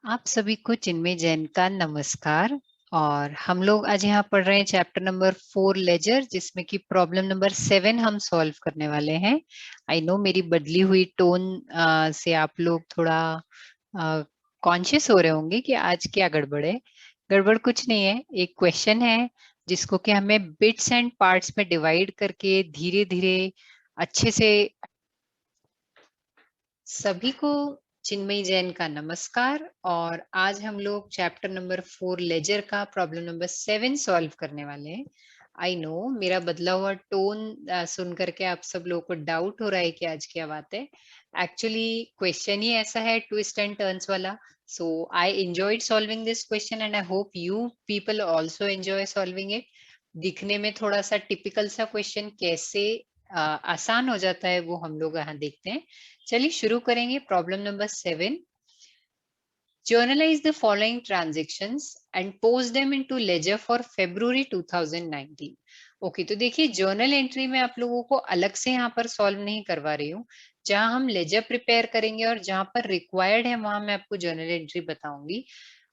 आप सभी को चिन्मय जैन का नमस्कार। और हम लोग आज यहाँ पढ़ रहे हैं चैप्टर नंबर 4 लेजर, जिसमें कि प्रॉब्लम नंबर 7 हम सॉल्व करने वाले हैं। आई नो मेरी बदली हुई टोन से आप लोग थोड़ा कॉन्शियस हो रहे होंगे कि आज क्या गड़बड़ है। गड़बड़ कुछ नहीं है, एक क्वेश्चन है जिसको कि हमें बिट्स एंड पार्ट्स में डिवाइड करके धीरे धीरे अच्छे से। सभी को चिन्मयी जैन का नमस्कार। और आज हम लोग चैप्टर नंबर 4 लेजर का प्रॉब्लम नंबर 7 सॉल्व करने वाले हैं। आई नो मेरा बदला हुआ टोन सुन करके आप सब लोगों को डाउट हो रहा है कि आज क्या बात है। एक्चुअली क्वेश्चन ही ऐसा है, ट्विस्ट एंड टर्न्स वाला। So I enjoyed solving this question and I hope you people also enjoy solving it. दिखने में थोड़ा सा टिपिकल सा क्वेश्चन कैसे आसान हो जाता है वो हम लोग यहाँ देखते हैं। चलिए शुरू करेंगे। Problem number 7। Journalize the following transactions and post them into ledger for February 2019। Okay, तो देखिए जर्नल एंट्री में आप लोगों को अलग से यहाँ पर सॉल्व नहीं करवा रही हूँ। जहां हम लेजर प्रिपेयर करेंगे और जहां पर रिक्वायर्ड है वहां मैं आपको जर्नल एंट्री बताऊंगी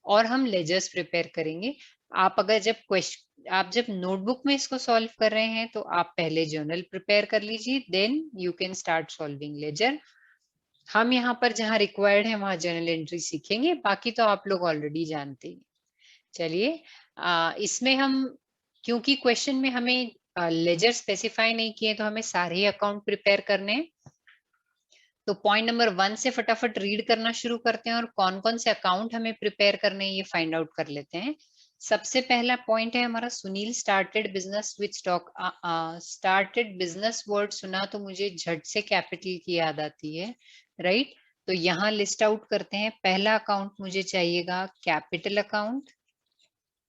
और हम लेजर्स प्रिपेयर करेंगे। आप अगर जब नोटबुक में इसको सॉल्व कर रहे हैं तो आप पहले जर्नल प्रिपेयर कर लीजिए, then you can start solving ledger. हम यहाँ पर जहाँ रिक्वायर्ड है वहां जर्नल एंट्री सीखेंगे, बाकी तो आप लोग ऑलरेडी जानते हैं। चलिए इसमें हम, क्योंकि क्वेश्चन में हमें लेजर स्पेसिफाई नहीं किए तो हमें सारे ही अकाउंट प्रिपेयर करने हैं। तो पॉइंट नंबर 1 से फटाफट रीड करना शुरू करते हैं और कौन कौन से अकाउंट हमें प्रिपेयर करने हैं ये फाइंड आउट कर लेते हैं। सबसे पहला पॉइंट है हमारा, Sunil started business with stock. Started business word सुना तो मुझे झट से कैपिटल की याद आती है, राइट। तो यहाँ लिस्ट आउट करते हैं। पहला अकाउंट मुझे चाहिएगा कैपिटल अकाउंट।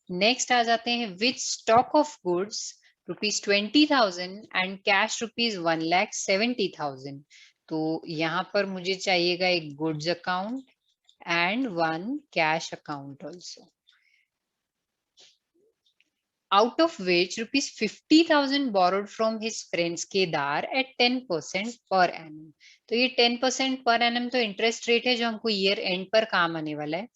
नेक्स्ट आ जाते हैं with stock of goods ₹20,000 and cash ₹1,70,000। तो यहाँ पर मुझे चाहिएगा एक goods account and one cash account also, out of which ₹50,000 borrowed from his friends Kedar at 10% per annum। तो ये 10% per annum तो इंटरेस्ट रेट है जो हमको ईयर एंड पर काम आने वाला है।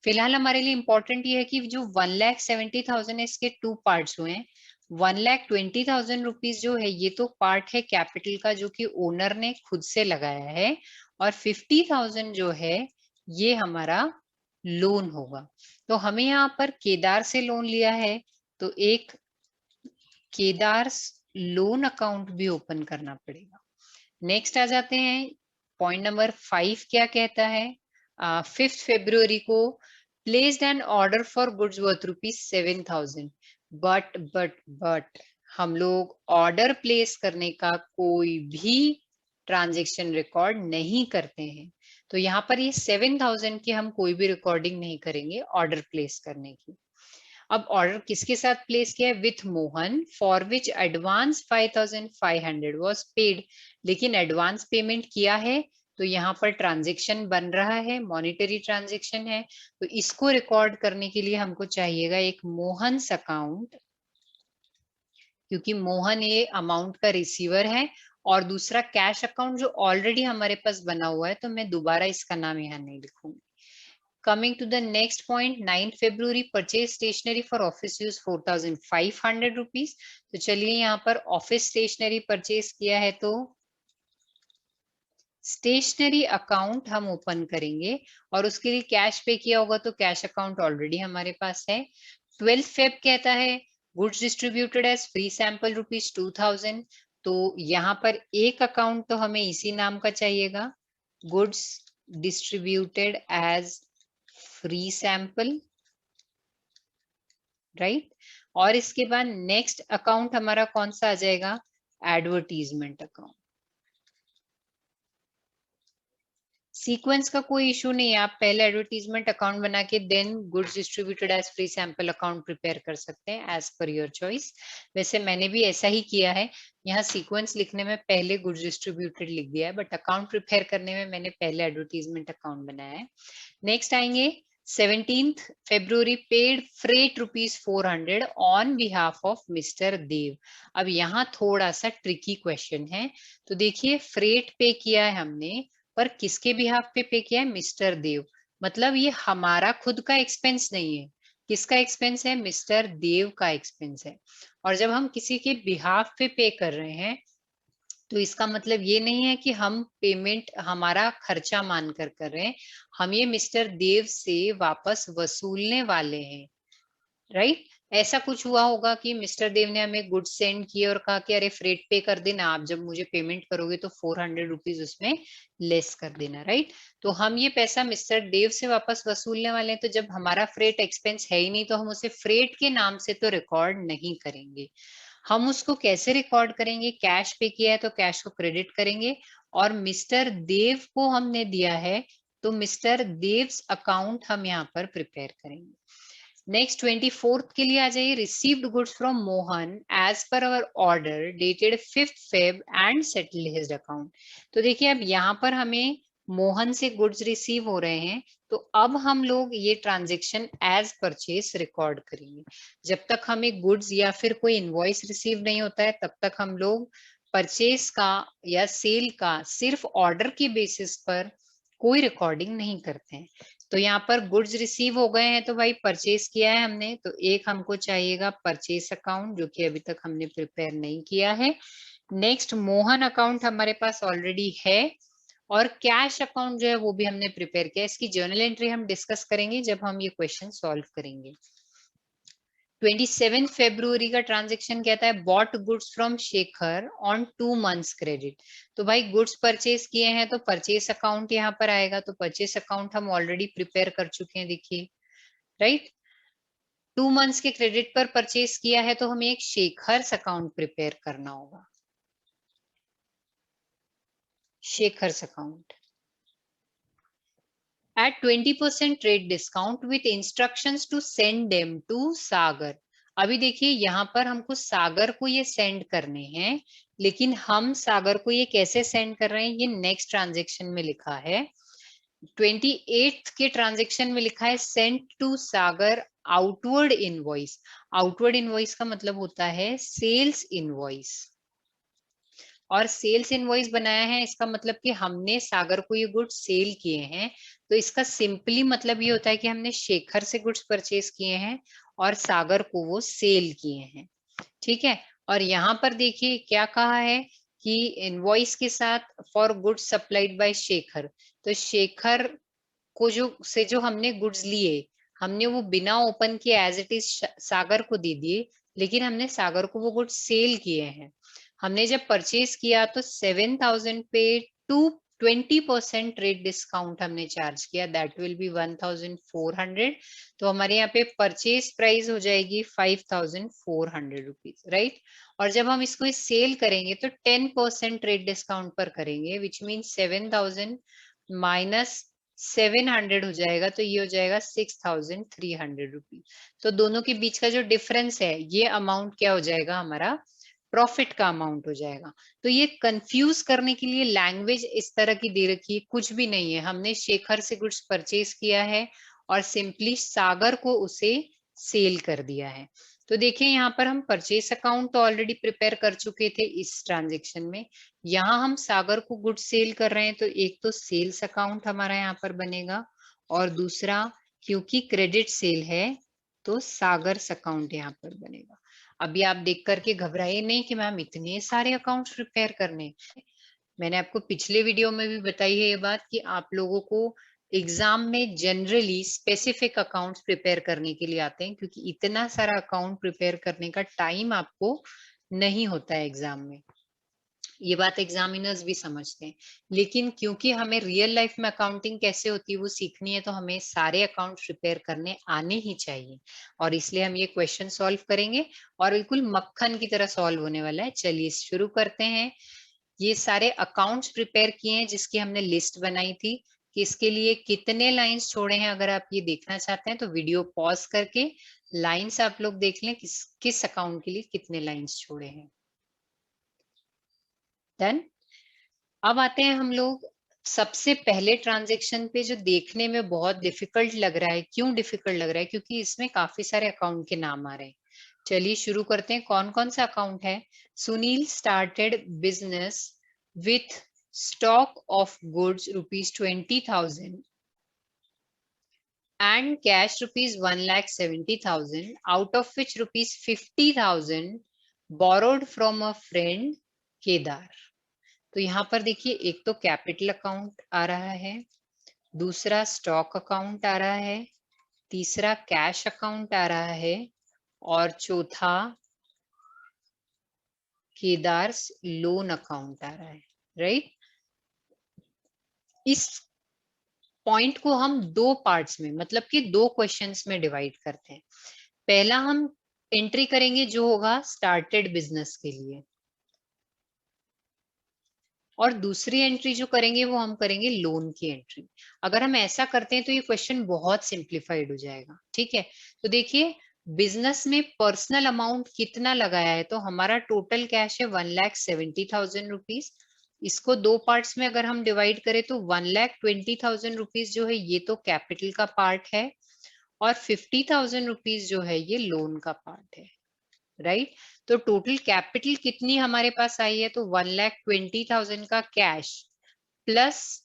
फिलहाल हमारे लिए इंपॉर्टेंट ये है कि जो 1,70,000 है इसके टू पार्ट्स हुए हैं। 1,20,000 जो है ये तो पार्ट है कैपिटल का जो कि ओनर ने खुद से लगाया है, और 50,000 जो है ये हमारा लोन होगा। तो हमें यहाँ पर केदार से लोन लिया है तो एक केदार लोन अकाउंट भी ओपन करना पड़ेगा। नेक्स्ट आ जाते हैं, पॉइंट नंबर 5 क्या कहता है। 5 फरवरी को placed an order for goods worth ₹7,000। But हम लोग ऑर्डर प्लेस करने का कोई भी ट्रांजेक्शन रिकॉर्ड नहीं करते हैं। तो यहाँ पर ये 7,000 की हम कोई भी रिकॉर्डिंग नहीं करेंगे ऑर्डर प्लेस करने की। अब ऑर्डर किसके साथ प्लेस किया है, with Mohan, for which advance 5,500 was paid. लेकिन एडवांस पेमेंट किया है तो यहाँ पर ट्रांजेक्शन बन रहा है, मॉनिटरी ट्रांजेक्शन है। तो इसको रिकॉर्ड करने के लिए हमको चाहिएगा एक मोहन्स अकाउंट, क्योंकि मोहन ये अमाउंट का रिसीवर है। और दूसरा कैश अकाउंट जो ऑलरेडी हमारे पास बना हुआ है, तो मैं दोबारा इसका नाम यहाँ नहीं लिखूंगी। Coming to the next point, 9 February purchase stationery for office use ₹4,500। तो चलिए यहाँ पर ऑफिस स्टेशनरी परचेज किया है तो स्टेशनरी अकाउंट हम ओपन करेंगे, और उसके लिए कैश पे किया होगा तो कैश अकाउंट ऑलरेडी हमारे पास है। 12 फेब कहता है goods distributed as free sample ₹2,000। तो यहाँ पर एक अकाउंट तो हमें इसी नाम का चाहिएगा, goods distributed as free sample, right. और इसके बाद नेक्स्ट अकाउंट हमारा कौन सा आ जाएगा, एडवर्टीजमेंट अकाउंट। सीक्वेंस का कोई इशू नहीं है, आप पहले एडवर्टीजमेंट अकाउंट बना के then goods distributed as free sample account prepare कर सकते हैं एज पर योर चॉइस। वैसे मैंने भी ऐसा ही किया है, यहाँ सीक्वेंस लिखने में पहले गुड्स डिस्ट्रीब्यूटेड लिख दिया है, बट अकाउंट प्रिपेयर करने में मैंने पहले एडवर्टीजमेंट अकाउंट बनाया है। नेक्स्ट आएंगे 17th February paid freight ₹400 on behalf of mister देव। अब यहाँ थोड़ा सा ट्रिकी क्वेश्चन है। तो देखिए फ्रेट पे किया है हमने, पर किसके बिहाफ पे किया है, मिस्टर देव। मतलब ये हमारा खुद का एक्सपेंस नहीं है। किसका एक्सपेंस है? मिस्टर देव का एक्सपेंस है। और जब हम किसी के बिहाफ पे कर रहे हैं तो इसका मतलब ये नहीं है कि हम पेमेंट हमारा खर्चा मानकर कर रहे हैं, हम ये मिस्टर देव से वापस वसूलने वाले हैं, राइट। ऐसा कुछ हुआ होगा कि मिस्टर देव ने हमें गुड्स सेंड किए और कहा कि अरे फ्रेट पे कर देना, आप जब मुझे पेमेंट करोगे तो 400 रुपीज उसमें लेस कर देना, राइट। तो हम ये पैसा मिस्टर देव से वापस वसूलने वाले हैं, तो जब हमारा फ्रेट एक्सपेंस है ही नहीं तो हम उसे फ्रेट के नाम से तो रिकॉर्ड नहीं करेंगे। हम उसको कैसे रिकॉर्ड करेंगे? कैश पे किया है तो कैश को क्रेडिट करेंगे, और मिस्टर देव को हमने दिया है तो मिस्टर देव्स अकाउंट हम यहाँ पर प्रिपेयर करेंगे। नेक्स्ट 24th के लिए आ जाइए। Received goods from Mohan as per our order dated 5th Feb and settled his account. तो देखिए अब यहाँ पर हमें मोहन से गुड्स रिसीव हो रहे हैं, तो अब हम लोग ये ट्रांजेक्शन एज परचेस रिकॉर्ड करेंगे। जब तक हमें गुड्स या फिर कोई इनवॉइस रिसीव नहीं होता है तब तक हम लोग परचेस का या सेल का सिर्फ ऑर्डर के बेसिस पर कोई रिकॉर्डिंग नहीं करते हैं। तो यहाँ पर गुड्स रिसीव हो गए हैं तो भाई परचेस किया है हमने, तो एक हमको चाहिएगा परचेस अकाउंट, जो कि अभी तक हमने प्रिपेयर नहीं किया है। नेक्स्ट मोहन अकाउंट हमारे पास ऑलरेडी है, और कैश अकाउंट जो है वो भी हमने प्रिपेयर किया। इसकी जर्नल एंट्री हम डिस्कस करेंगे जब हम ये क्वेश्चन सॉल्व करेंगे। 27 February का ट्रांजेक्शन कहता है bot goods from Shekhar on 2 months credit. तो भाई गुड्स परचेस किए हैं तो परचेस अकाउंट यहाँ पर आएगा, तो परचेस अकाउंट हम ऑलरेडी प्रिपेयर कर चुके हैं, देखिए, राइट। 2 months के क्रेडिट पर परचेस किया है तो हमें एक शेखर्स अकाउंट प्रिपेयर करना होगा, शेखर्स account at 20% trade discount with instructions to send them to सागर। अभी देखिए यहाँ पर हमको सागर को ये सेंड करने हैं, लेकिन हम सागर को ये कैसे सेंड कर रहे हैं ये नेक्स्ट ट्रांजेक्शन में लिखा है। 28th के ट्रांजेक्शन में लिखा है send to Sagar outward invoice. Outward invoice का मतलब होता है सेल्स इनवॉइस, और सेल्स इनवॉइस बनाया है इसका मतलब कि हमने सागर को ये गुड्स सेल किए हैं। तो इसका सिंपली मतलब ये होता है कि हमने शेखर से गुड्स परचेस किए हैं और सागर को वो सेल किए हैं, ठीक है। और यहाँ पर देखिए क्या कहा है कि इनवॉइस के साथ for goods supplied by Shekhar. तो शेखर को जो हमने गुड्स लिए, हमने वो बिना ओपन किए एज इट इज सागर को दे दिए, लेकिन हमने सागर को वो गुड्स सेल किए हैं। हमने जब परचेज किया तो 7,000 पे टू 20% ट्रेड डिस्काउंट हमने चार्ज किया, दैट विल बी 1,400। तो हमारे यहाँ पे परचेज प्राइस हो जाएगी 5,400 रुपीज, राइट। और जब हम इसको सेल करेंगे तो 10% ट्रेड डिस्काउंट पर करेंगे, विच मीन 7,000 माइनस 700 हो जाएगा, तो ये हो जाएगा 6,300 रुपीज। तो दोनों के बीच का जो डिफरेंस है ये अमाउंट क्या हो जाएगा? हमारा प्रॉफिट का अमाउंट हो जाएगा। तो ये कंफ्यूज करने के लिए लैंग्वेज इस तरह की दे रखी है, कुछ भी नहीं है। हमने शेखर से गुड्स परचेज किया है और सिंपली सागर को उसे सेल कर दिया है। तो देखिए यहाँ पर हम परचेस अकाउंट तो ऑलरेडी प्रिपेयर कर चुके थे इस ट्रांजेक्शन में, यहाँ हम सागर को गुड्स सेल कर रहे हैं तो एक तो सेल्स अकाउंट हमारा यहाँ पर बनेगा, और दूसरा क्योंकि क्रेडिट सेल है तो सागर्स अकाउंट यहाँ पर बनेगा। अभी आप देख करके घबराइए नहीं कि मैम इतने सारे अकाउंट्स प्रिपेयर करने। मैंने आपको पिछले वीडियो में भी बताई है ये बात कि आप लोगों को एग्जाम में जनरली स्पेसिफिक अकाउंट्स प्रिपेयर करने के लिए आते हैं, क्योंकि इतना सारा अकाउंट प्रिपेयर करने का टाइम आपको नहीं होता है एग्जाम में। ये बात एग्जामिनर्स भी समझते हैं, लेकिन क्योंकि हमें रियल लाइफ में अकाउंटिंग कैसे होती है वो सीखनी है, तो हमें सारे अकाउंट प्रिपेयर करने आने ही चाहिए, और इसलिए हम ये क्वेश्चन सॉल्व करेंगे और बिल्कुल मक्खन की तरह सॉल्व होने वाला है। चलिए शुरू करते हैं। ये सारे अकाउंट्स प्रिपेयर किए हैं जिसकी हमने लिस्ट बनाई थी कि इसके लिए कितने लाइंस छोड़े हैं। अगर आप ये देखना चाहते हैं तो वीडियो पॉज करके लाइंस आप लोग देख लें किस किस अकाउंट के लिए कितने लाइंस छोड़े हैं। डन। अब आते हैं हम लोग सबसे पहले ट्रांजेक्शन पे, जो देखने में बहुत डिफिकल्ट लग रहा है। क्यों डिफिकल्ट लग रहा है? क्योंकि इसमें काफी सारे अकाउंट के नाम आ रहे हैं। चलिए शुरू करते हैं। कौन कौन सा अकाउंट है? Sunil started business with stock of goods rupees 20,000 and cash rupees 1,70,000, out of which rupees 50,000 borrowed from a friend Kedar. तो यहाँ पर देखिए एक तो कैपिटल अकाउंट आ रहा है, दूसरा स्टॉक अकाउंट आ रहा है, तीसरा कैश अकाउंट आ रहा है और चौथा केदार लोन अकाउंट आ रहा है, राइट। इस पॉइंट को हम दो पार्ट्स में मतलब कि दो क्वेश्चंस में डिवाइड करते हैं। पहला हम एंट्री करेंगे जो होगा स्टार्टेड बिजनेस के लिए, और दूसरी एंट्री जो करेंगे वो हम करेंगे लोन की एंट्री। अगर हम ऐसा करते हैं तो ये क्वेश्चन बहुत सिंप्लीफाइड हो जाएगा, ठीक है। तो देखिए बिजनेस में पर्सनल अमाउंट कितना लगाया है, तो हमारा टोटल कैश है 1,70,000 रुपीज। इसको दो पार्ट्स में अगर हम डिवाइड करें तो 1,20,000 रुपीज जो है ये तो कैपिटल का पार्ट है, और 50,000 रुपीज जो है ये लोन का पार्ट है, राइट। तो टोटल कैपिटल कितनी हमारे पास आई है, तो 1,20,000 का कैश प्लस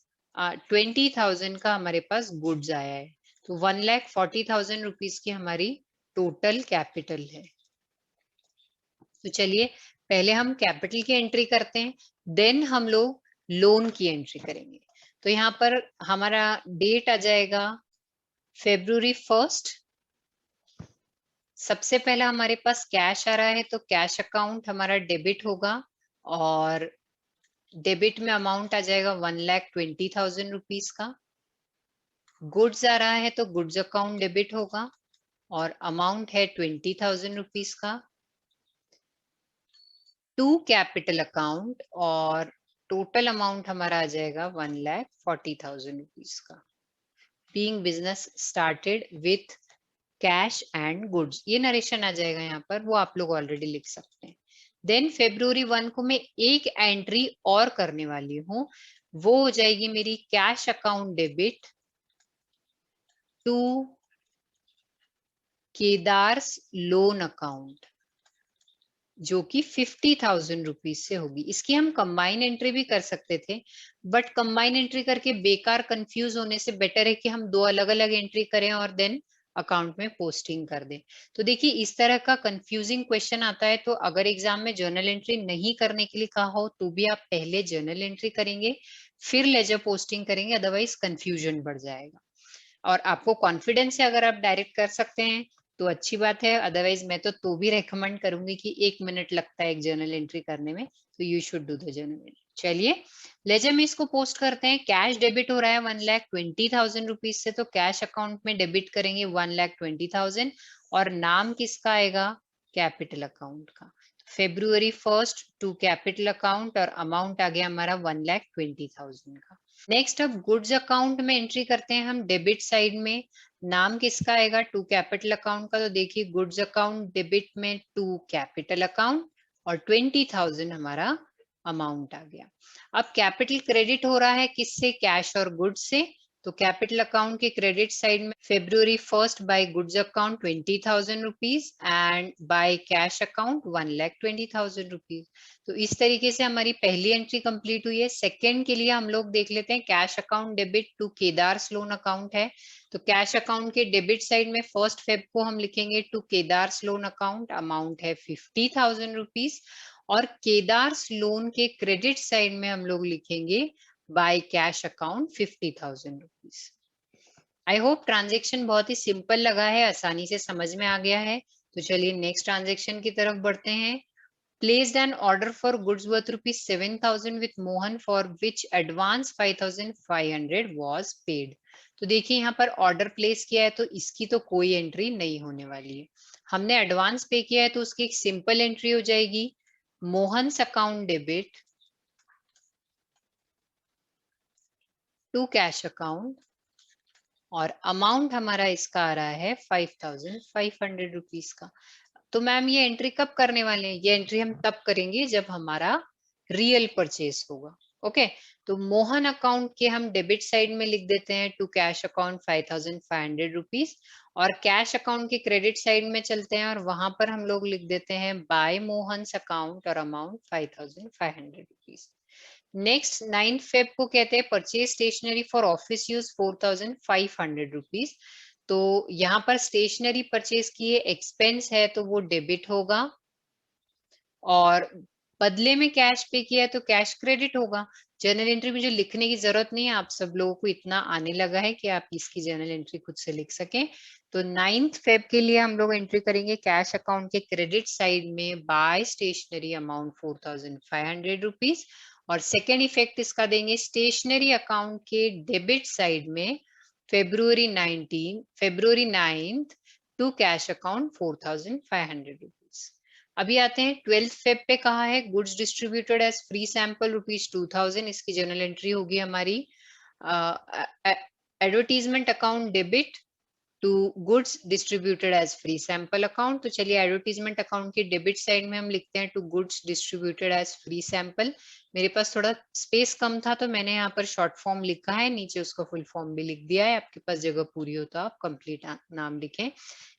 20,000 का हमारे पास गुड्स आया है, तो 1,40,000 रुपीज की हमारी टोटल कैपिटल है। तो चलिए पहले हम कैपिटल की एंट्री करते हैं, देन हम लोग लोन की एंट्री करेंगे। तो यहाँ पर हमारा डेट आ जाएगा February 1st। सबसे पहला हमारे पास कैश आ रहा है तो कैश अकाउंट हमारा डेबिट होगा, और डेबिट में अमाउंट आ जाएगा 1,20,000 रुपीज का। गुड्स आ रहा है तो गुड्स अकाउंट डेबिट होगा और अमाउंट है 20,000 रुपीज का। टू कैपिटल अकाउंट और टोटल अमाउंट हमारा आ जाएगा 1,40,000 रुपीज का। Being business started with cash and goods, ये नरेशन आ जाएगा यहाँ पर, वो आप लोग ऑलरेडी लिख सकते हैं। देन February 1 को मैं एक एंट्री और करने वाली हूँ, वो हो जाएगी मेरी cash account debit to Kedar's loan account, जो कि 50,000 रुपीज से होगी। इसकी हम कंबाइन एंट्री भी कर सकते थे, बट कंबाइन एंट्री करके बेकार कंफ्यूज होने से बेटर है कि हम दो अलग अलग एंट्री करें और देन अकाउंट में पोस्टिंग कर दें। तो देखिए इस तरह का कंफ्यूजिंग क्वेश्चन आता है, तो अगर एग्जाम में जर्नल एंट्री नहीं करने के लिए कहा हो तो भी आप पहले जर्नल एंट्री करेंगे फिर लेजर पोस्टिंग करेंगे, अदरवाइज कंफ्यूजन बढ़ जाएगा। और आपको कॉन्फिडेंस है अगर आप डायरेक्ट कर सकते हैं तो अच्छी बात है, अदरवाइज मैं तो भी रेकमेंड करूंगी कि 1 मिनट लगता है एक जर्नल एंट्री करने में, तो you should do the journal entry. चलिए लेजर में इसको पोस्ट करते हैं। कैश डेबिट हो रहा है 1,20,000 रुपीज से, तो कैश अकाउंट में डेबिट करेंगे 1,20,000 और नाम किसका आएगा, कैपिटल अकाउंट का। February 1st to capital account और अमाउंट आ गया हमारा 1,20,000 का। नेक्स्ट अब गुड्स अकाउंट में एंट्री करते हैं हम डेबिट साइड में। नाम किसका आएगा, टू कैपिटल अकाउंट का, तो देखिए गुड्स अकाउंट डेबिट में टू कैपिटल अकाउंट और 20,000 हमारा अमाउंट आ गया। अब कैपिटल क्रेडिट हो रहा है किससे, कैश और गुड्स से। तो कैपिटल अकाउंट के क्रेडिट साइड में February 1st by goods account 20,000 rupees and by cash account 1,20,000 rupees. तो इस तरीके से हमारी पहली एंट्री कंप्लीट हुई है। सेकंड के लिए हम लोग देख लेते हैं, cash account debit to Kedar's loan account है, तो कैश अकाउंट के डेबिट साइड में 1st Feb को हम लिखेंगे to Kedar's loan account, amount है 50,000 रुपीज, और केदार्स लोन के क्रेडिट साइड में हम लोग लिखेंगे by cash account 50,000 rupees. I hope transaction बहुत ही सिंपल लगा है, आसानी से समझ में आ गया है। तो चलिए नेक्स्ट ट्रांजेक्शन की तरफ बढ़ते हैं। Placed an order for goods worth rupees 7,000 with Mohan for which advance 5,500 was paid। तो देखिए यहाँ पर ऑर्डर प्लेस किया है तो इसकी तो कोई एंट्री नहीं होने वाली है। हमने एडवांस पे किया है तो उसकी एक सिंपल एंट्री हो जाएगी, Mohan's account debit to cash account, और अमाउंट हमारा इसका आ रहा है 5,500 रुपीज का। तो मैम ये एंट्री कब करने वाले हैं, ये एंट्री हम तब करेंगे जब हमारा रियल परचेस होगा। ओके, तो मोहन अकाउंट के हम डेबिट साइड में लिख देते हैं टू कैश अकाउंट 5,500 रुपीज, और कैश अकाउंट के क्रेडिट साइड में चलते हैं और वहां पर हम लोग लिख देते हैं बाय मोहन्स अकाउंट और अमाउंट 5,500 रुपीज। नेक्स्ट 9 Feb को कहते हैं purchase stationery for office use 4,500 rupees. तो यहाँ पर स्टेशनरी परचेज किए एक्सपेंस है तो वो डेबिट होगा, और बदले में कैश पे किया है तो कैश क्रेडिट होगा। जर्नल एंट्री में जो लिखने की जरूरत नहीं है, आप सब लोगों को इतना आने लगा है कि आप इसकी जर्नल एंट्री खुद से लिख सकें। तो 9th फेब के लिए हम लोग एंट्री करेंगे कैश अकाउंट के क्रेडिट साइड में बाय स्टेशनरी अमाउंट 4500 रुपीज, और सेकेंड इफेक्ट इसका देंगे स्टेशनरी अकाउंट के डेबिट साइड में February 9th to cash account 4500 rupees. अभी आते हैं 12th फेब पे, कहा है goods distributed as free sample ₹2000, इसकी जर्नल एंट्री होगी हमारी advertisement account debit to goods distributed as free sample account. तो चलिए एडवर्टीजमेंट अकाउंट की डेबिट साइड में हम लिखते हैं to goods distributed as free sample. मेरे पास थोड़ा स्पेस कम था तो मैंने यहाँ पर शॉर्ट फॉर्म लिखा है, नीचे उसका फुल फॉर्म भी लिख दिया है। आपके पास जगह पूरी हो तो आप कंप्लीट नाम लिखें,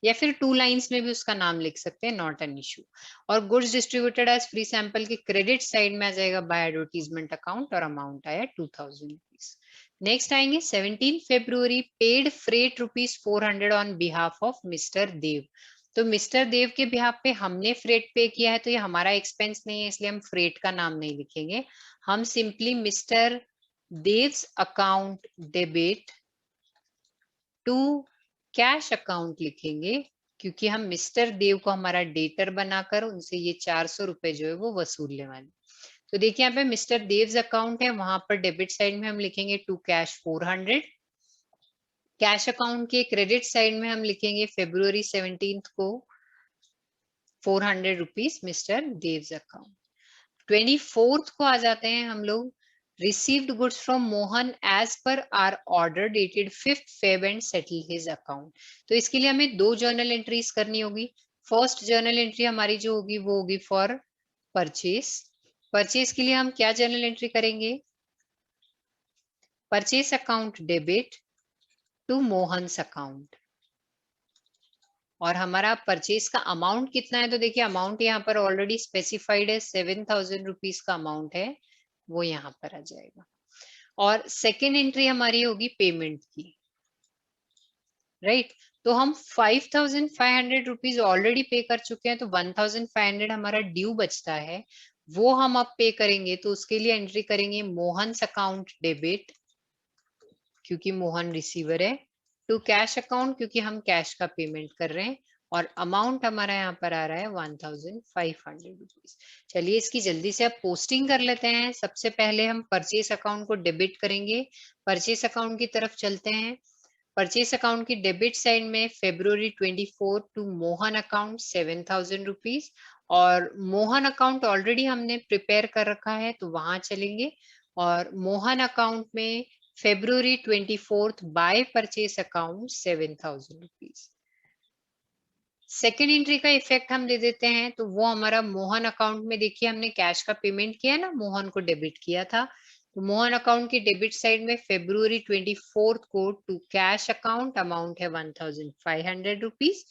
या फिर 2 लाइन्स में भी उसका नाम लिख सकते हैं, नॉट एन इशू। और goods distributed as free sample के क्रेडिट साइड में आ जाएगा बाय एडवर्टीजमेंट अकाउंट, और अमाउंट आया 2000 रुपीज। नेक्स्ट आएंगे 17 फरवरी, paid freight ₹400 on behalf of mister Dev. तो मिस्टर देव के बिहाफ पे हमने फ्रेट पे किया है, तो ये हमारा एक्सपेंस नहीं है, इसलिए हम फ्रेट का नाम नहीं लिखेंगे। हम simply mister Dev's account debit to cash account लिखेंगे, क्योंकि हम मिस्टर देव को हमारा डेटर बनाकर उनसे ये 400 रुपए जो है वो वसूलने वाले। तो देखिए यहाँ पे मिस्टर देव्स अकाउंट है, वहां पर डेबिट साइड में हम लिखेंगे टू कैश 400। कैश अकाउंट के क्रेडिट साइड में हम लिखेंगे February 17 को 400 rupees mister Dev's account. 24th को आ जाते हैं हम लोग, received goods from Mohan as per our order dated 5th Feb and settle his account. तो इसके लिए हमें 2 जर्नल एंट्रीज करनी होगी। फर्स्ट जर्नल एंट्री हमारी जो होगी वो होगी फॉर परचेज। परचेज के लिए हम क्या जर्नल एंट्री करेंगे, purchase account debit to Mohan's account, और हमारा परचेज का अमाउंट कितना है, तो देखिए अमाउंट यहाँ पर ऑलरेडी स्पेसिफाइड है, 7000 रुपीज का अमाउंट है, वो यहाँ पर आ जाएगा। और सेकेंड एंट्री हमारी होगी पेमेंट की, राइट। तो हम 5500 रुपीज ऑलरेडी पे कर चुके हैं, तो 1500 हमारा ड्यू बचता है, वो हम अब पे करेंगे। तो उसके लिए एंट्री करेंगे मोहन्स अकाउंट डेबिट, क्योंकि मोहन रिसीवर है, टू कैश अकाउंट, क्योंकि हम कैश का पेमेंट कर रहे हैं, और अमाउंट हमारा यहाँ पर आ रहा है 1500 रुपीज। चलिए इसकी जल्दी से अब पोस्टिंग कर लेते हैं। सबसे पहले हम परचेस अकाउंट को डेबिट करेंगे, परचेस अकाउंट की तरफ चलते हैं। परचेस अकाउंट की डेबिट साइड में February 24 to Mohan account 7000 rupees, और मोहन अकाउंट ऑलरेडी हमने प्रिपेयर कर रखा है तो वहां चलेंगे, और मोहन अकाउंट में February 24 by purchase account 7000 rupees. Second entry का इफेक्ट हम दे देते हैं, तो वो हमारा मोहन अकाउंट में देखिए हमने कैश का पेमेंट किया ना, मोहन को डेबिट किया था, तो मोहन अकाउंट की डेबिट साइड में February 24 को टू कैश अकाउंट, अमाउंट है 1500 रुपीज।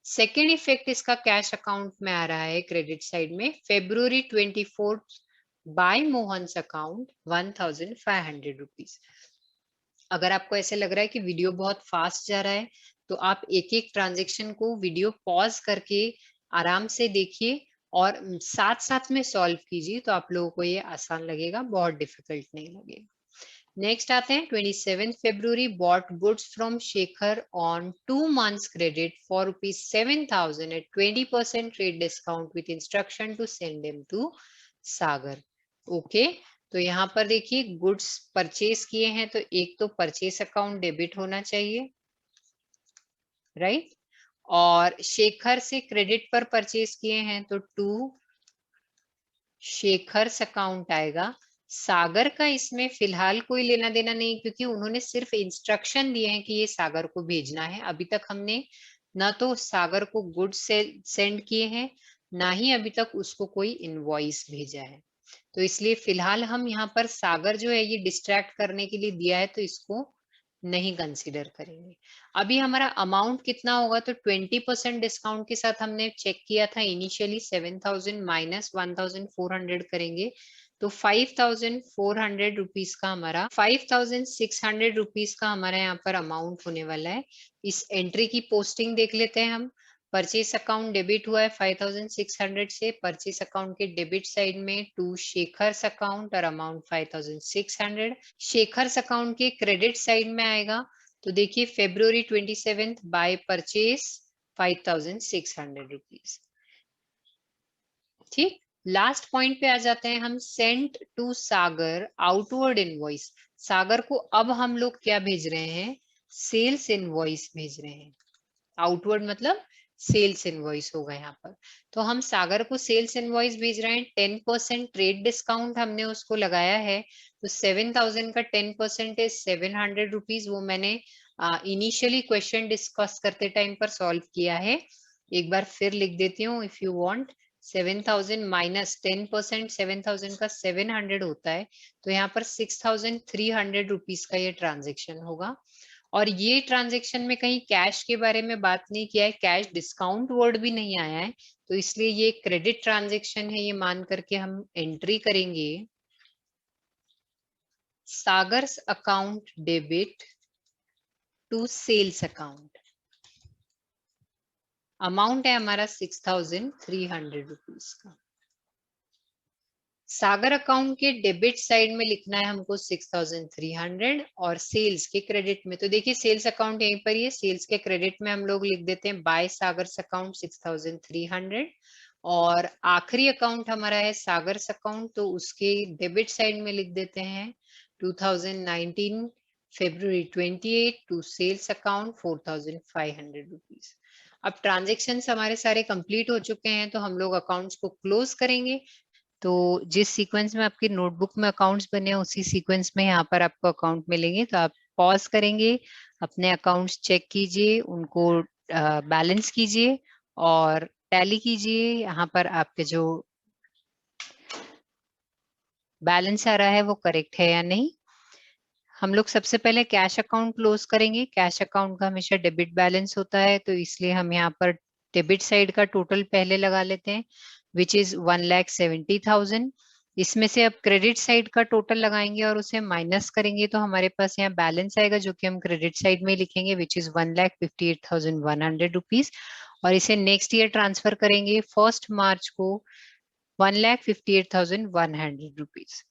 सेकेंड इफेक्ट इसका कैश अकाउंट में आ रहा है क्रेडिट साइड में February 24 by Mohan's account 1500 rupees. अगर आपको ऐसे लग रहा है कि वीडियो बहुत फास्ट जा रहा है, तो आप एक एक ट्रांजेक्शन को वीडियो पॉज करके आराम से देखिए और साथ साथ में सॉल्व कीजिए, तो आप लोगों को ये आसान लगेगा, बहुत डिफिकल्ट नहीं लगेगा। नेक्स्ट आते हैं 27 February, bought goods from Shekhar on 2 months credit for ₹7000 at 20% trade discount with instruction to send them to Sagar. Okay, तो यहाँ पर देखिए गुड्स परचेज किए हैं, तो एक तो परचेज अकाउंट डेबिट होना चाहिए, राइट। और शेखर से क्रेडिट पर परचेज किए हैं तो टू शेखर्स अकाउंट आएगा। सागर का इसमें फिलहाल कोई लेना देना नहीं, क्योंकि उन्होंने सिर्फ इंस्ट्रक्शन दिए हैं कि ये सागर को भेजना है। अभी तक हमने ना तो सागर को गुड्स सेंड किए हैं, ना ही अभी तक उसको कोई इनवॉइस भेजा है, तो इसलिए फिलहाल हम यहाँ पर सागर जो है ये डिस्ट्रैक्ट करने के लिए दिया है, तो इसको नहीं कंसीडर करेंगे। अभी हमारा अमाउंट कितना होगा, तो 20% डिस्काउंट के साथ हमने चेक किया था इनिशियली 7000 माइनस 1400 करेंगे तो 5,400 रुपीज का हमारा 5,600 रुपीज का हमारा यहाँ पर अमाउंट होने वाला है। इस एंट्री की पोस्टिंग देख लेते हैं हम। परचेस अकाउंट डेबिट हुआ है 5,600 से। परचेस अकाउंट के डेबिट साइड में टू शेखर्स अकाउंट और अमाउंट 5,600। शेखर्स अकाउंट के क्रेडिट साइड में आएगा तो देखिए February 27 बाय परचेस 5,600 रुपीज। ठीक, लास्ट पॉइंट पे आ जाते हैं हम। Sent to Sagar outward invoice. Sagar को अब हम लोग क्या भेज रहे हैं? सेल्स इनवॉइस भेज रहे हैं। आउटवर्ड मतलब सेल्स इनवॉइस होगा यहाँ पर। तो हम सागर को सेल्स इनवॉइस भेज रहे हैं। 10% ट्रेड डिस्काउंट हमने उसको लगाया है। तो 7,000 का 10% है 700 रुपीज। वो मैंने इनिशियली क्वेश्चन डिस्कस करते टाइम पर सॉल्व किया है। एक बार फिर लिख देती हूँ इफ यू वांट। 7,000 माइनस 10%, 7,000 का 700 होता है। तो यहाँ पर 6,300 रुपीज का ये ट्रांजेक्शन होगा। और ये ट्रांजैक्शन में कहीं कैश के बारे में बात नहीं किया है, कैश डिस्काउंट वर्ड भी नहीं आया है, तो इसलिए ये क्रेडिट ट्रांजैक्शन है। ये मान करके हम एंट्री करेंगे Sagar's account debit to sales account. Amount है हमारा 6,300 रुपीज का। सागर अकाउंट के डेबिट साइड में लिखना है हमको 6,300 और सेल्स के क्रेडिट में तो देखिए सेल्स अकाउंट यहीं पर ही है। सेल्स के क्रेडिट में हम लोग लिख देते हैं बाय सागर्स अकाउंट 6,300 और आखिरी अकाउंट हमारा है सागर्स अकाउंट तो उसके डेबिट साइड में लिख देते हैं 2019 February 28 to sales account 4,500 rupees. अब ट्रांजेक्शन हमारे सारे कंप्लीट हो चुके हैं तो हम लोग अकाउंट्स को क्लोज करेंगे। तो जिस सीक्वेंस में आपकी नोटबुक में अकाउंट्स बने हैं उसी सीक्वेंस में यहाँ पर आपको अकाउंट मिलेंगे। तो आप पॉज करेंगे, अपने अकाउंट्स चेक कीजिए, उनको बैलेंस कीजिए और टैली कीजिए। यहाँ पर आपके जो बैलेंस आ रहा है वो करेक्ट है या नहीं। हम लोग सबसे पहले कैश अकाउंट क्लोज करेंगे। कैश अकाउंट का हमेशा डेबिट बैलेंस होता है तो इसलिए हम यहाँ पर डेबिट साइड का टोटल पहले लगा लेते हैं विच इज 1,70,000। इसमें से अब क्रेडिट साइड का टोटल लगाएंगे और उसे माइनस करेंगे तो हमारे पास यहाँ बैलेंस आएगा जो कि हम क्रेडिट साइड में लिखेंगे विच इज 1,58,100 रुपीज। और इसे नेक्स्ट ईयर ट्रांसफर करेंगे 1 मार्च को 1,58,100 रुपीज।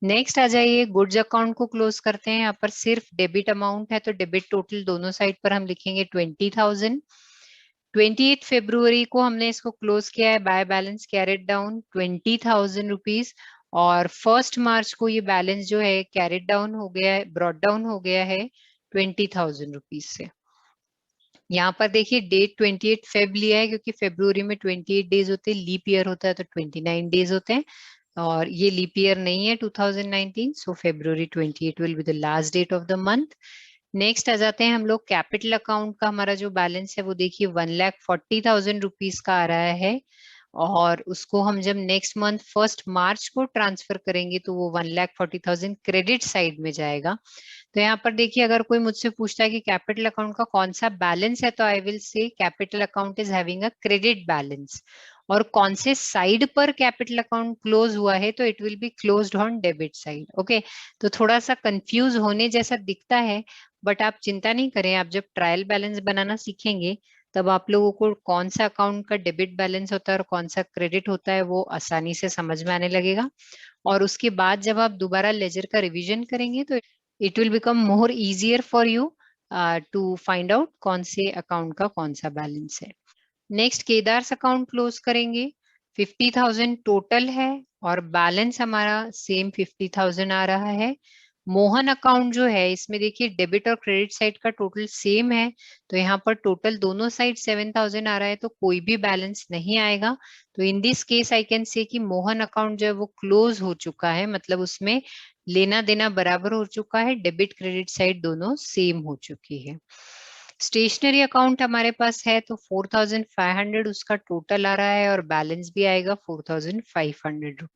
नेक्स्ट आ जाइए गुड्स अकाउंट को क्लोज करते हैं। यहाँ पर सिर्फ डेबिट अमाउंट है तो डेबिट टोटल दोनों साइड पर हम लिखेंगे 20,000। 28 फरवरी को हमने इसको क्लोज किया है by balance carried down 20,000 rupees और 1 मार्च को ये बैलेंस जो है कैरेट डाउन हो गया है, ब्रॉट डाउन हो गया है 20,000 रुपीज से। यहाँ पर देखिए डेट 28 फेब लिया है क्योंकि फरवरी में 28 डेज होते हैं, लीप ईयर होता है तो 29 डेज होते हैं और ये लीप ईयर नहीं है 2019। So February 28 will be the last date of the month. Next आ जाते हैं हम लोग कैपिटल अकाउंट का हमारा जो बैलेंस है वो देखिए 1,40,000 रुपीज का आ रहा है और उसको हम जब नेक्स्ट मंथ 1 मार्च को ट्रांसफर करेंगे तो वो 1,40,000 क्रेडिट साइड में जाएगा। तो यहाँ पर देखिए अगर कोई मुझसे पूछता है कि कैपिटल अकाउंट का कौन सा बैलेंस है तो I will say capital account is having a credit balance. और कौन से साइड पर कैपिटल अकाउंट क्लोज हुआ है तो it will be closed on debit side. Okay, तो थोड़ा सा कंफ्यूज होने जैसा दिखता है बट आप चिंता नहीं करें। आप जब ट्रायल बैलेंस बनाना सीखेंगे तब आप लोगों को कौन सा अकाउंट का डेबिट बैलेंस होता है और कौन सा क्रेडिट होता है वो आसानी से समझ में आने लगेगा। और उसके बाद जब आप दोबारा लेजर का रिवीजन करेंगे तो it will become more easier for you to find out कौन से अकाउंट का कौन सा बैलेंस है। नेक्स्ट केदार्स अकाउंट क्लोज करेंगे। 50,000 टोटल है और बैलेंस हमारा सेम 50,000 आ रहा है। मोहन अकाउंट जो है इसमें देखिए डेबिट और क्रेडिट साइड का टोटल सेम है तो यहाँ पर टोटल दोनों साइड 7,000 आ रहा है तो कोई भी बैलेंस नहीं आएगा। तो in this case I can say कि मोहन अकाउंट जो है वो क्लोज हो चुका है, मतलब उसमें लेना देना बराबर हो चुका है, डेबिट क्रेडिट साइड दोनों सेम हो चुकी है। स्टेशनरी अकाउंट हमारे पास है तो 4,500 उसका टोटल आ रहा है और बैलेंस भी आएगा 4,500।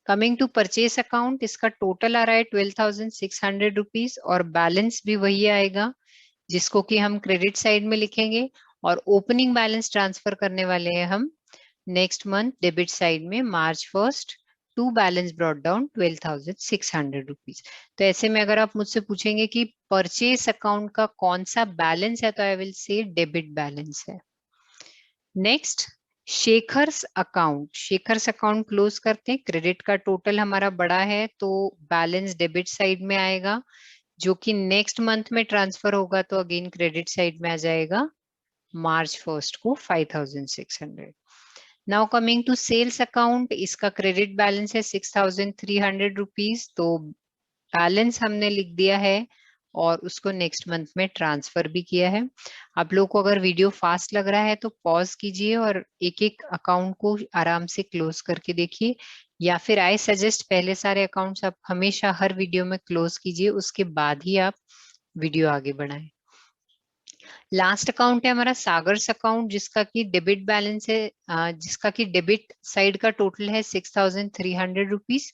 कमिंग टू परचेस अकाउंट इसका टोटल आ रहा है 12,600 रुपीज और बैलेंस भी वही आएगा जिसको कि हम क्रेडिट साइड में लिखेंगे और ओपनिंग बैलेंस ट्रांसफर करने वाले हैं हम नेक्स्ट मंथ डेबिट साइड में March 1 to balance brought down 12,600 rupees. तो ऐसे में अगर आप मुझसे पूछेंगे कि परचेस अकाउंट का कौन सा बैलेंस है, तो I will say debit balance है। नेक्स्ट, शेखर्स अकाउंट क्लोज करते हैं। क्रेडिट का टोटल हमारा बड़ा है तो बैलेंस डेबिट साइड में आएगा, जो कि नेक्स्ट मंथ में ट्रांसफर होगा तो अगेन क्रेडिट साइड में आ जाएगा मार्च 1 को 5,600। Now coming to sales account, इसका क्रेडिट बैलेंस है 6,300 रुपीज। तो बैलेंस हमने लिख दिया है और उसको नेक्स्ट मंथ में ट्रांसफर भी किया है। आप लोगों को अगर वीडियो फास्ट लग रहा है तो पॉज कीजिए और एक एक अकाउंट को आराम से क्लोज करके देखिए, या फिर आई सजेस्ट पहले सारे अकाउंट्स आप हमेशा हर वीडियो में क्लोज कीजिए, उसके बाद ही आप वीडियो आगे बढ़ाएं। लास्ट अकाउंट है हमारा सागर्स अकाउंट, जिसका की डेबिट बैलेंस है, जिसका की डेबिट साइड का टोटल है 6,300 रुपीज,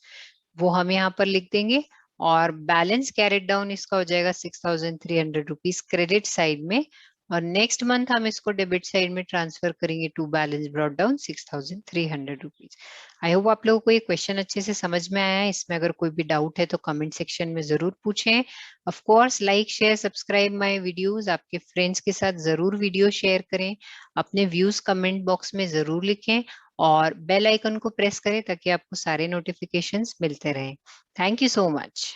वो हम यहाँ पर लिख देंगे। और बैलेंस कैरेट डाउन इसका हो जाएगा 6,300 रुपीज क्रेडिट साइड में, और नेक्स्ट मंथ हम इसको डेबिट साइड में ट्रांसफर करेंगे to balance brought down 6,300 rupees. I hope आप लोगों को ये क्वेश्चन अच्छे से समझ में आया है। इसमें अगर कोई भी डाउट है तो कमेंट सेक्शन में जरूर पूछें। Of course like share subscribe my videos, आपके फ्रेंड्स के साथ जरूर वीडियो शेयर करें, अपने व्यूज कमेंट बॉक्स में जरूर लिखें और बेल आइकन को प्रेस करें ताकि आपको सारे नोटिफिकेशंस मिलते रहें। Thank you so much.